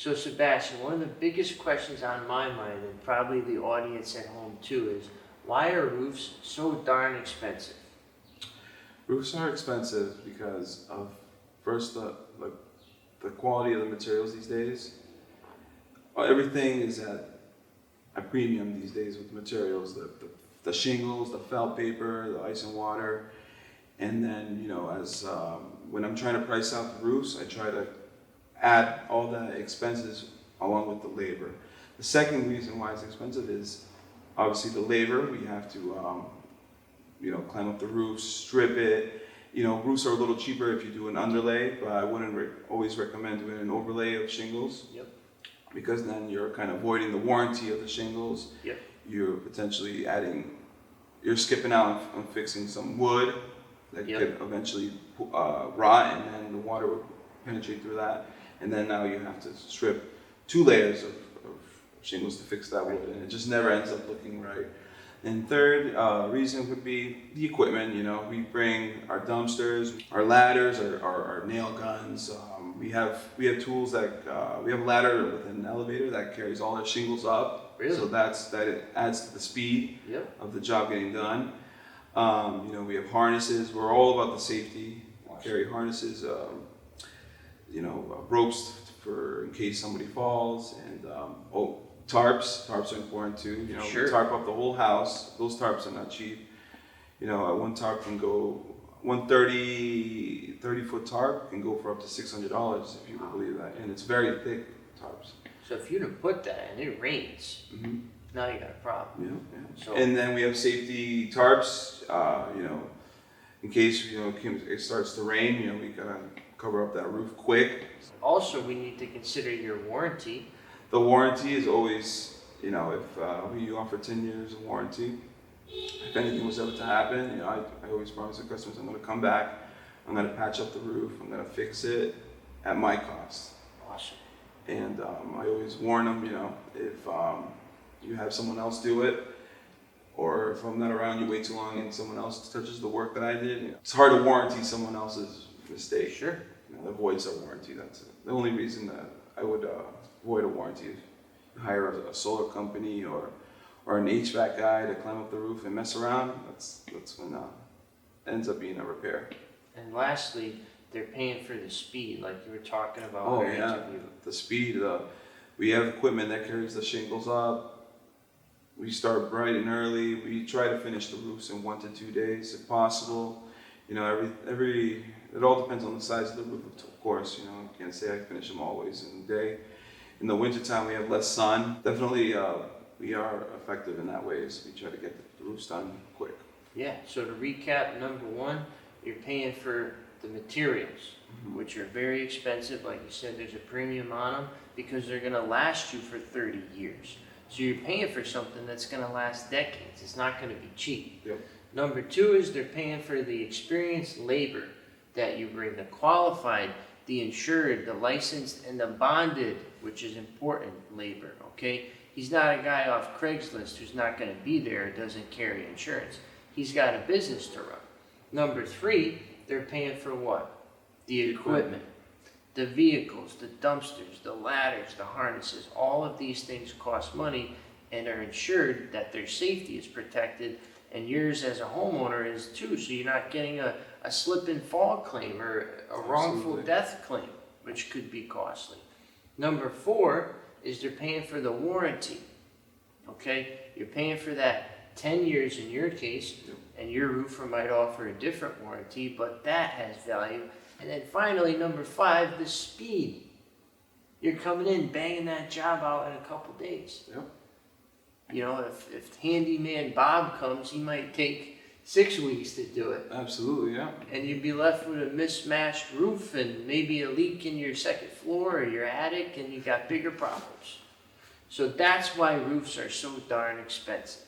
So Sebastian, one of the biggest questions on my mind, and probably the audience at home too, is why are roofs so darn expensive? Roofs are expensive because of, first, the quality of the materials these days. Everything is at a premium these days with materials, the shingles, the felt paper, the ice and water. And then, when I'm trying to price out the roofs, I try to add all the expenses along with the labor. The second reason why it's expensive is obviously the labor. We have to, climb up the roof, strip it. Roofs are a little cheaper if you do an underlay, but I wouldn't always recommend doing an overlay of shingles. Yep. Because then you're kind of voiding the warranty of the shingles. Yep. You're potentially you're skipping out on fixing some wood that could eventually rot, and then the water would penetrate through that. And then now you have to strip 2 layers of shingles to fix that wood, and it just never ends up looking right. And third reason would be the equipment. We bring our dumpsters, our ladders, our nail guns. We have tools that we have a ladder with an elevator that carries all our shingles up. Really? So it adds to the speed of the job getting done. We have harnesses. We're all about the safety. We carry harnesses. Ropes in case somebody falls, and tarps. Tarps are important too. Sure. We tarp up the whole house. Those tarps are not cheap. One tarp can go, 30-foot tarp can go for up to $600 if you can believe that, and it's very thick tarps. So if you'd have put that and it rains, now you got a problem. Yeah. So, And then we have safety tarps. In case it starts to rain, we gotta cover up that roof quick. also, we need to consider your warranty. The warranty is always, if we offer 10 years of warranty, if anything was ever to happen, I always promise the customers I'm going to come back, I'm going to patch up the roof, I'm going to fix it at my cost. Awesome. And I always warn them, if you have someone else do it, or if I'm not around, you wait too long and someone else touches the work that I did. It's hard to warranty someone else's mistake. Sure. That voids our warranty. That's it. The only reason that I would void a warranty is hire a solar company or an HVAC guy to climb up the roof and mess around. That's when it ends up being a repair. And lastly, they're paying for the speed, like you were talking about. Oh yeah, the speed. We have equipment that carries the shingles up. We start bright and early. We try to finish the roofs in 1 to 2 days if possible. It all depends on the size of the roof, of course. I can't say I finish them always in a day. In the wintertime, we have less sun. Definitely, we are effective in that way, so we try to get the roofs done quick. Yeah, so to recap, number one, you're paying for the materials, which are very expensive. Like you said, there's a premium on them because they're gonna last you for 30 years. So you're paying for something that's gonna last decades. It's not gonna be cheap. Yep. Number two is they're paying for the experienced labor that you bring, the qualified, the insured, the licensed, and the bonded, which is important labor, okay? He's not a guy off Craigslist who's not gonna be there, doesn't carry insurance. He's got a business to run. Number three, they're paying for what? The equipment, the vehicles, the dumpsters, the ladders, the harnesses. All of these things cost money and are insured that their safety is protected, and yours as a homeowner is too, so you're not getting a slip and fall claim or a wrongful death claim, which could be costly. Number four is they're paying for the warranty, okay? You're paying for that 10 years in your case, and your roofer might offer a different warranty, but that has value. And then finally, number five, the speed. You're coming in, banging that job out in a couple days. Yep. If handyman Bob comes, he might take 6 weeks to do it. Absolutely, yeah. And you'd be left with a mismatched roof and maybe a leak in your second floor or your attic, and you got bigger problems. So that's why roofs are so darn expensive.